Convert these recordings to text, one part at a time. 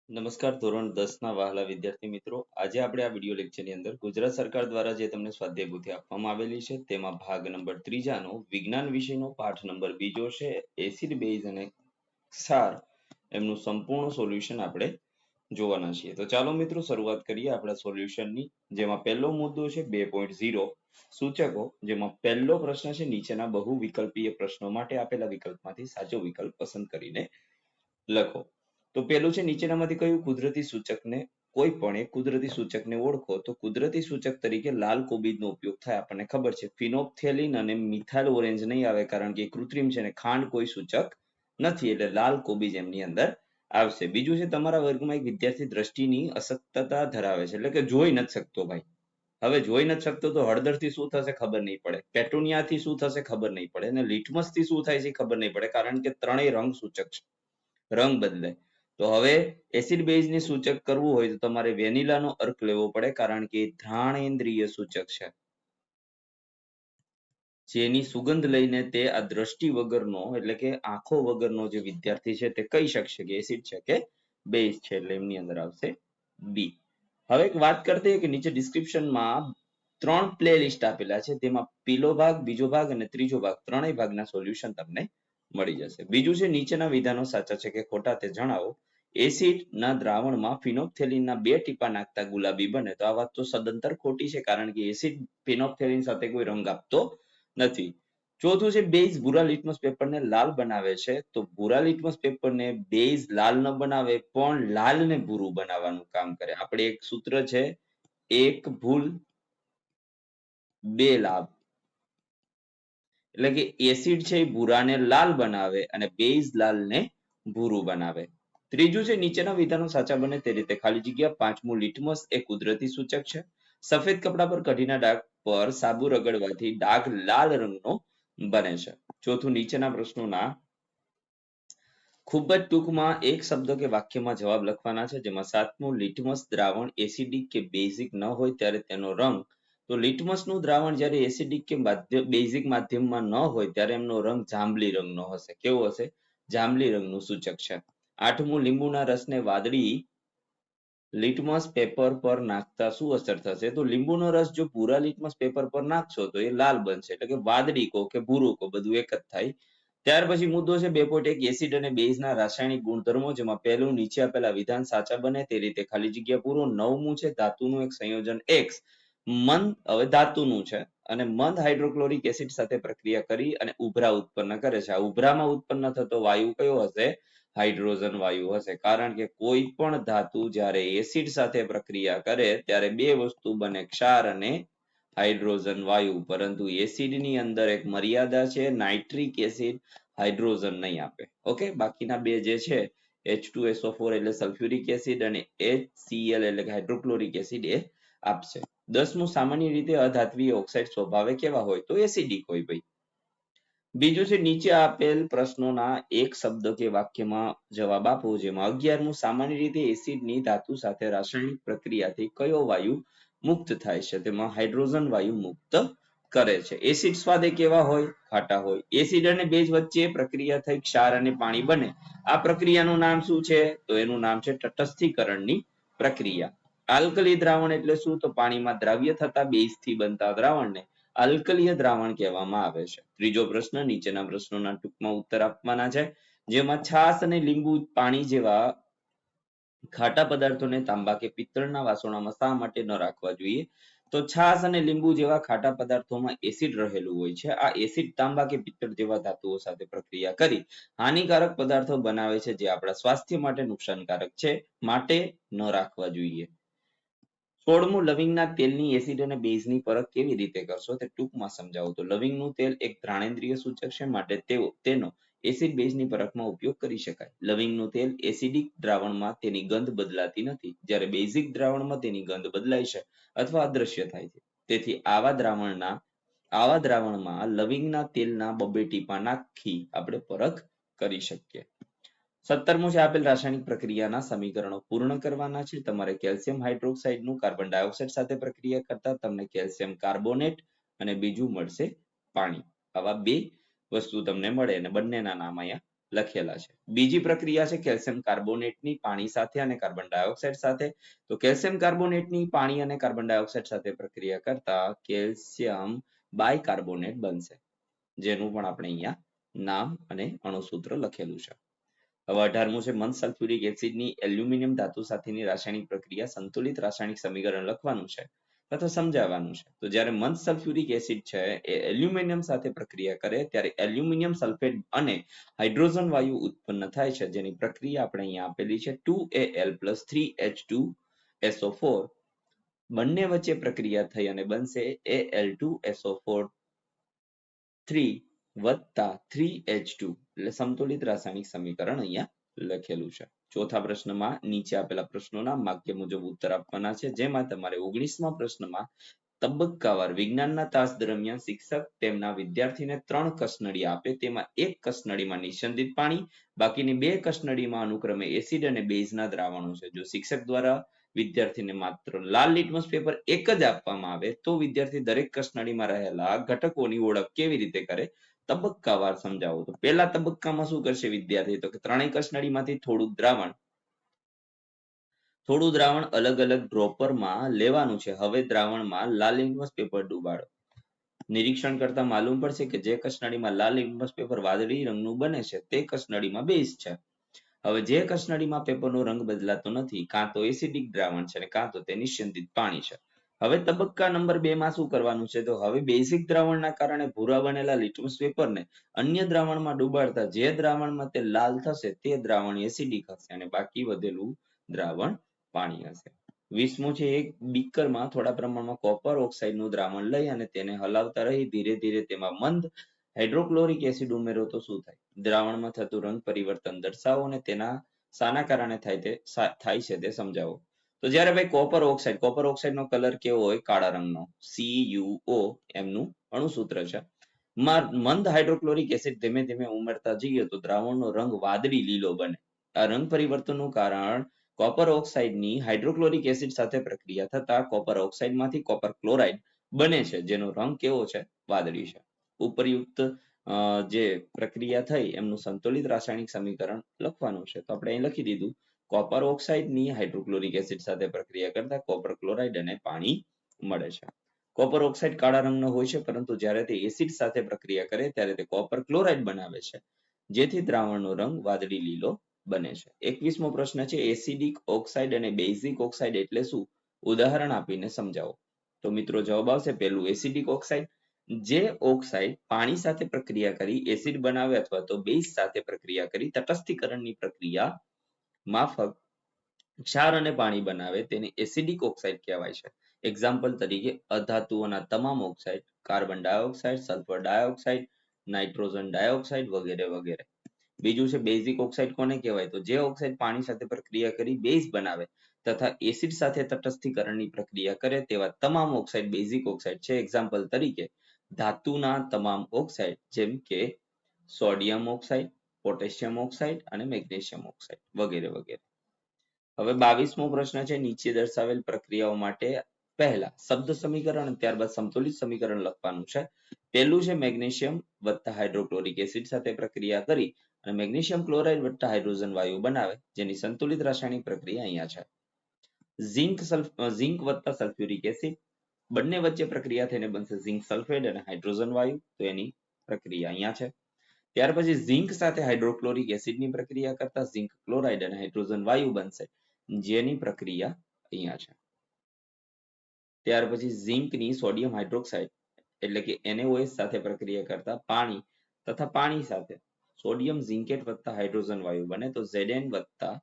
નમસ્કાર ધોરણ 10 ના વહાલા વિદ્યાર્થી મિત્રો, આજે આપણે આ વિડિયો લેક્ચરની અંદર ગુજરાત સરકાર દ્વારા જે તમને સ્વાધ્યાય પોથી આપવામાં આવેલી છે તેમાં ભાગ નંબર 3 નો વિજ્ઞાન વિષયનો પાઠ નંબર 2 છે એસિડ બેઝ અને ક્ષાર એમનું સંપૂર્ણ સોલ્યુશન આપણે જોવાના છીએ. તો ચાલો મિત્રો શરૂઆત કરીએ આપણા સોલ્યુશનની. જેમાં પહેલો મુદ્દો છે 2.0 સૂચકો, જેમાં પહેલો પ્રશ્ન છે નીચેના બહુ વિકલ્પીય પ્રશ્નો માટે આપેલા વિકલ્પમાંથી સાચો વિકલ્પ પસંદ કરીને લખો. તો પેલું છે નીચેનામાંથી કયું કુદરતી સૂચકને કોઈ પણ એક કુદરતી સૂચકને ઓળખો. તો કુદરતી સૂચક તરીકે લાલ કોબીજનો ઉપયોગ થાય. આપણને ખબર છે ફિનોપ્થેલિન અને મિથાઇલ ઓરેન્જ નહીં આવે કારણ કે કૃત્રિમ છે અને ખાંડ કોઈ સૂચક નથી, એટલે લાલ કોબીજ એમની અંદર આવશે. બીજું છે તમારા વર્ગમાં એક વિદ્યાર્થી દ્રષ્ટિની અશક્તતા ધરાવે છે, એટલે કે જોઈ નથી શકતો ભાઈ. હવે જોઈ નથી શકતો તો હળદર થી શું થશે ખબર નહીં પડે, પેટુનિયા થી શું થશે ખબર નહીં પડે, અને લિટમસ થી શું થાય છે ખબર નહીં પડે, કારણ કે ત્રણેય રંગ સૂચક છે, રંગ બદલે. તો હવે એસિડ બેઝ ને સૂચક કરવું હોય તો તમારે વેનીલાનો અર્ક લેવો પડે, કારણ કે ઘ્રાણેન્દ્રિય સૂચક છે, જેની સુગંધ લઈને તે આ દ્રષ્ટિ વગરનો એટલે કે આંખો વગરનો જે વિદ્યાર્થી છે તે કહી શકશે કે એસિડ છે કે બેઝ છે, એટલે એમની અંદર આવશે બી. હવે એક વાત કરते કે નીચે ડિસ્ક્રિપ્શનમાં 3 પ્લે લિસ્ટ આપેલા છે, તેમાં પેલો ભાગ, બીજો ભાગ અને ત્રીજો ભાગ, ત્રણેય ભાગના સોલ્યુશન તમને મળી જશે. બીજું છે નીચેના વિધાનો સાચા છે કે ખોટા તે જણાવો. એસિડ ના દ્રાવણમાં ફિનોપ્થેલિનના 2 ટીપા નાખતા ગુલાબી બને. તો આ વાત તો સદંતર ખોટી છે, કારણ કે એસિડ ફિનોપ્થેલિન સાથે કોઈ રંગ આપતો નથી. ચોથું છે બેઝ ભૂરા લિટમસ પેપરને લાલ બનાવે છે. તો ભૂરા લિટમસ પેપરને બેઝ લાલ ન બનાવે, પણ લાલ ને ભૂરું બનાવવાનું કામ કરે. આપણે એક સૂત્ર છે, એક ભૂલ બે લાભ. એટલે કે એસિડ છે એ ભૂરાને લાલ બનાવે અને બેઝ લાલને ભૂરું બનાવે. ત્રીજું છે નીચેના વિધાનો સાચા બને તે રીતે ખાલી જગ્યા. પાંચમું લિટમસ એ કુદરતી સૂચક છે. સફેદ કપડા પર કઢીના ડાઘ પર સાબુ રગડવાથી ડાઘ લાલ રંગનો બને છે. ચોથું નીચેના પ્રશ્નોના ખૂબ જ ટૂંકમાં એક શબ્દ કે વાક્યમાં જવાબ લખવાના છે, જેમાં સાતમું લિટમસ દ્રાવણ એસિડિક કે બેઝિક ન હોય ત્યારે તેનો રંગ. તો લિટમસનું દ્રાવણ જ્યારે એસિડિક કે બેઝિક માધ્યમમાં ન હોય ત્યારે એમનો રંગ જાંબલી રંગનો હશે. કેવો હશે? જાંબલી રંગનું સૂચક છે. આઠમું લીંબુના રસને વાદળી લિટમસ પેપર પર નાખતા શું અસર થશે? તો લીંબુનો રસ જો ભૂરા લિટમસ પેપર પર નાખશો તો એ લાલ બનશે, એટલે કે વાદળી કહો કે ભૂરું કહો બધું એક જ થાય. ત્યાર પછી મુદ્દો છે 2.1 એસિડ અને બેઝના રાસાયણિક ગુણધર્મો, જેમાં પહેલું નીચે આપેલા વિધાન સાચા બને તે રીતે ખાલી જગ્યા પૂરો. નવમું છે ધાતુનું એક સંયોજન X મંદ, હવે ધાતુનું છે, અને મંદ હાઇડ્રોક્લોરિક એસિડ સાથે પ્રક્રિયા કરી અને ઉભરા ઉત્પન્ન કરે છે. આ ઉભરામાં ઉત્પન્ન થતો વાયુ કયો હશે? હાઇડ્રોજન વાયુ હશે, કારણ કે કોઈ પણ ધાતુ જ્યારે એસિડ સાથે પ્રક્રિયા કરે ત્યારે બે વસ્તુ બને, ક્ષાર અને હાઇડ્રોજન વાયુ. પરંતુ એસિડની અંદર એક મર્યાદા છે, નાઇટ્રિક એસિડ હાઇડ્રોજન નહીં આપે. ઓકે, બાકીના બે જે છે H2SO4 એટલે સલ્ફ્યુરિક એસિડ અને HCl એટલે કે હાઇડ્રોક્લોરિક એસિડ એ આપશે. 10મું સામાન્ય રીતે અધાત્વીય ઓક્સાઇડ સ્વભાવે કેવા હોય? તો એસિડિક હોય ભાઈ. બીજું છે નીચે આપેલ પ્રશ્નોના એક શબ્દ કે વાક્યમાં જવાબ આપો, જેમાં 11મું સામાન્ય રીતે એસિડની ધાતુ સાથે રાસાયણિક પ્રક્રિયાથી કયો વાયુ મુક્ત થાય છે? તેમાં હાઇડ્રોજન વાયુ મુક્ત કરે છે. એસિડ સ્વાદે કેવા હોય? ખાટા હોય. એસિડ અને બેઝ વચ્ચે પ્રક્રિયા થઈ ક્ષાર અને પાણી બને. આ પ્રક્રિયાનું નામ શું છે? તો એનું નામ છે તટસ્થીકરણની પ્રક્રિયા. આલ્કલી દ્રાવણ એટલે શું? તો પાણીમાં દ્રાવ્ય થતા બેઝથી બનતા દ્રાવણને આલ્કલીય દ્રાવણ કહેવામાં આવે છે. ત્રીજો પ્રશ્ન નીચેના પ્રશ્નોના ટૂંકમાં ઉત્તર આપવાના છે, જેમાં છાશ અને લીંબુ પાણી જેવા ખાટા પદાર્થોને તાંબા કે પિત્તળના વાસણોમાં શા માટે ન રાખવા જોઈએ? તો છાશ અને લીંબુ જેવા ખાટા પદાર્થોમાં એસિડ રહેલું હોય છે. આ એસિડ તાંબા કે પિત્તળ જેવા ધાતુઓ સાથે પ્રક્રિયા કરી હાનિકારક પદાર્થો બનાવે છે, જે આપણા સ્વાસ્થ્ય માટે નુકસાનકારક છે, માટે ન રાખવા જોઈએ. 16મું લવિંગના તેલની એસિડ અને બેઝની પરખ કેવી રીતે કરશો તે ટૂંકમાં સમજાવો. તો લવિંગનું તેલ એક ઘ્રાણેન્દ્રિય સૂચક છે, માટે તેનો એસિડ બેઝની પરખમાં ઉપયોગ કરી શકાય. લવિંગનું તેલ એસિડિક દ્રાવણમાં તેની ગંધ બદલાતી નથી, જ્યારે બેઝિક દ્રાવણમાં તેની ગંધ બદલાય છે અથવા અદ્રશ્ય થાય છે. તેથી આવા દ્રાવણમાં લવિંગના તેલના 2 ટીપા નાખી આપણે પરખ કરી શકીએ. 17મું છે આપેલ રાસાયણિક પ્રક્રિયાના સમીકરણો પૂર્ણ કરવાના છે. તમારે કેલ્શિયમ હાઇડ્રોક્સાઇડનું કાર્બન ડાયોક્સાઇડ સાથે પ્રક્રિયા કરતા તમને કેલ્શિયમ કાર્બોનેટ અને બીજું મળશે પાણી. આવા બે વસ્તુ તમને મળે અને બંનેના નામ અહીંયા લખેલા છે. બીજી પ્રક્રિયા છે કેલ્શિયમ કાર્બોનેટની પાણી સાથે અને કાર્બન ડાયોક્સાઇડ સાથે. તો કેલ્શિયમ કાર્બોનેટની પાણી અને કાર્બન ડાયોક્સાઇડ સાથે પ્રક્રિયા કરતા કેલ્શિયમ બાયકાર્બોનેટ બનશે, જેનું પણ આપણે અહીંયા નામ અને અણુસૂત્ર લખેલું છે. હવે 18મું છે મંદ સલ્ફ્યુરિક એસિડની એલ્યુમિનિયમ ધાતુ સાથેની રાસાયણિક પ્રક્રિયા સંતુલિત રાસાયણિક સમીકરણ લખવાનું છે અથવા સમજાવવાનું છે. તો જ્યારે મંદ સલ્ફ્યુરિક એસિડ છે એ એલ્યુમિનિયમ સાથે પ્રક્રિયા કરે ત્યારે એલ્યુમિનિયમ સલ્ફેટ અને હાઇડ્રોજન વાયુ ઉત્પન્ન થાય છે, જેની પ્રક્રિયા આપણે અહીંયા આપેલી છે 2Al + 3H2SO4. બંને વચ્ચે પ્રક્રિયા થઈ અને બનશે Al2SO4 3 વત્તા 3H2 એટલે સંતુલિત રાસાયણિક સમીકરણ અહીંયા લખેલું છે. ચોથા પ્રશ્નમાં નીચે આપેલા પ્રશ્નોના વાક્ય મુજબ ઉત્તર આપવાના છે, જેમાં તમારે 19મા પ્રશ્નમાં તબક્કાવાર વિજ્ઞાનના તાસ દરમિયાન શિક્ષક તેમના વિદ્યાર્થીને 3 કસનળી આપે, તેમાં એક કસનળીમાં નિસ્યંદિત પાણી, બાકીની 2 કસનળીમાં અનુક્રમે એસિડ અને બેઝના દ્રાવણો છે. જો શિક્ષક દ્વારા વિદ્યાર્થીને માત્ર લાલ લિટમસ પેપર એક જ આપવામાં આવે તો વિદ્યાર્થી દરેક કસનળીમાં રહેલા ઘટકોની ઓળખ કેવી રીતે કરે? તબક્કાવાર સમજાવો. તો પહેલા તબક્કામાં શું કરશે વિદ્યાર્થી? તો કે ત્રણેય કસનળીમાંથી થોડું દ્રાવણ અલગ અલગ ડ્રોપરમાં લેવાનું છે. હવે દ્રાવણમાં લાલ લિટમસ પેપર ડુબાડો. નિરીક્ષણ કરતા માલુમ પડશે કે જે કસનળીમાં લાલ લિટમસ પેપર વાદળી રંગનું બને છે તે કસનળીમાં બેઝ છે. હવે જે કસનળીમાં પેપરનો રંગ બદલાતો નથી, કાં તો એસિડિક દ્રાવણ છે અને કાં તો તે નિસ્યંદિત પાણી છે. હવે તબક્કા નંબર 2 માં શું કરવાનું છે? તો હવે બેઝિક દ્રાવણના કારણે ભૂરા બનેલા લિટમસ પેપરને અન્ય દ્રાવણમાં ડુબાડતા જે દ્રાવણમાં તે લાલ થશે તે દ્રાવણ એસિડિક હશે અને બાકી વધેલું દ્રાવણ પાણી હશે. 20મું છે એક બીકરમાં થોડા પ્રમાણમાં કોપર ઓક્સાઇડનું દ્રાવણ લઈ અને તેને હલાવતા રહી ધીરે ધીરે તેમાં મંદ હાઇડ્રોક્લોરિક એસિડ ઉમેરો તો શું થાય? દ્રાવણમાં થતું રંગ પરિવર્તન દર્શાવો અને તેના શાના કારણે થાય છે તે સમજાવો. તો જ્યારે ભાઈ કોપર ઓક્સાઇડનો કલર કેવો હોય? કાળા રંગનો. CuO એમનું અણુસૂત્ર છે. મંદ હાઇડ્રોક્લોરિક એસિડ ધીમે ધીમે ઉમેરતા જઈએ તો દ્રાવણનો રંગ વાદળી લીલો બને. આ રંગ પરિવર્તનનું કારણ કોપર ઓક્સાઇડની હાઇડ્રોક્લોરિક એસિડ સાથે પ્રક્રિયા થતા કોપર ઓક્સાઇડમાંથી કોપર ક્લોરાઇડ બને છે, જેનો રંગ કેવો છે? વાદળી છે. ઉપરયુક્ત જે પ્રક્રિયા થઈ એમનું સંતુલિત રાસાયણિક સમીકરણ લખવાનું છે. તો આપણે અહીં લખી દીધું કોપર ઓક્સાઇડની હાઇડ્રોક્લોરિક એસિડ સાથે પ્રક્રિયા કરતા કોપર ક્લોરાઇડ અને પાણી મળે છે. કોપર ઓક્સાઇડ કાળા રંગનો હોય છે, પરંતુ જ્યારે તે એસિડ સાથે પ્રક્રિયા કરે ત્યારે તે કોપર ક્લોરાઇડ બનાવે છે, જેથી દ્રાવણનો રંગ વાદળી લીલો બને છે. 21મો પ્રશ્ન છે એસિડિક ઓક્સાઇડ અને બેઝિક ઓક્સાઇડ એટલે શું? ઉદાહરણ આપીને સમજાવો. તો મિત્રો જવાબ આવશે પહેલું એસિડિક ઓક્સાઇડ. જે ઓક્સાઇડ પાણી સાથે પ્રક્રિયા કરી એસિડ બનાવે અથવા તો બેઝ સાથે પ્રક્રિયા કરી તટસ્થીકરણની પ્રક્રિયા માફક ક્ષાર અને પાણી બનાવે તેને એસિડિક ઓક્સાઇડ કહેવાય છે. એક્ઝામ્પલ તરીકે અધાતુઓના તમામ oxide, carbon dioxide, sulphur dioxide, nitrogen dioxide વગેરે વગેરે. બીજું છે બેઝિક ઓક્સાઇડ કોને કહેવાય? તો જે ઓક્સાઇડ પાણી સાથે પ્રક્રિયા કરી બેઝ બનાવે તથા એસિડ સાથે તટસ્થીકરણની પ્રક્રિયા કરે તેવા તમામ ઓક્સાઇડ બેઝિક ઓક્સાઇડ છે. એક્ઝામ્પલ તરીકે ધાતુના તમામ ઓક્સાઇડ જેમ કે સોડિયમ ઓક્સાઇડ, પોટેશિયમ ઓક્સાઇડ અને મેગ્નેશિયમ ઓક્સાઇડ વગેરે વગેરે. હવે 22મો પ્રશ્ન છે નીચે દર્શાવેલ પ્રક્રિયાઓ માટે પહેલા શબ્દ સમીકરણ અને ત્યારબાદ સંતુલિત સમીકરણ લખવાનું છે. પહેલું છે મેગ્નેશિયમ વત્તા હાઇડ્રોક્લોરિક એસિડ સાથે પ્રક્રિયા કરી અને મેગ્નેશિયમ ક્લોરાઇડ વત્તા હાઇડ્રોજન વાયુ બનાવે, જેની સંતુલિત રાસાયણિક પ્રક્રિયા અહીંયા છે. ઝિંક વત્તા સલ્ફ્યુરિક એસિડ, બંને વચ્ચે પ્રક્રિયા થઈને બનશે ઝિંક સલ્ફેટ અને હાઇડ્રોજન વાયુ, તો એની પ્રક્રિયા અહીંયા છે. ત્યાર પછી ઝિંક સાથે હાઇડ્રોક્લોરિક એસિડની પ્રક્રિયા કરતા ઝિંક ક્લોરાઇડ અને હાઇડ્રોજન વાયુ બનશે, જેની પ્રક્રિયા અહીંયા છે. ત્યાર પછી ઝિંકની સોડિયમ હાઇડ્રોક્સાઇડ એટલે કે NaOH સાથે પ્રક્રિયા કરતા પાણી તથા પાણી સાથે સોડિયમ ઝિંકેટ વત્તા હાઇડ્રોજન વાયુ બને, તો Zn વત્તા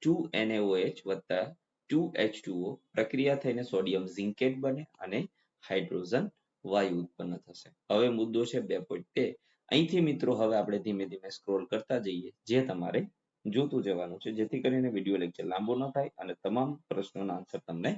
2NaOH વત્તા 2H2O પ્રક્રિયા થઈને સોડિયમ ઝિંકેટ બને અને હાઇડ્રોજન વાયુ ઉત્પન્ન થશે. હવે મુદ્દો છે 2.2. અહીંથી મિત્રો હવે આપણે ધીમે ધીમે સ્ક્રોલ કરતા જઈએ, જે તમારે જોતું જવાનું છે, જેથી કરીને વિડીયો લેક્ચર લાંબો ન થાય અને તમામ પ્રશ્નોના આન્સર તમને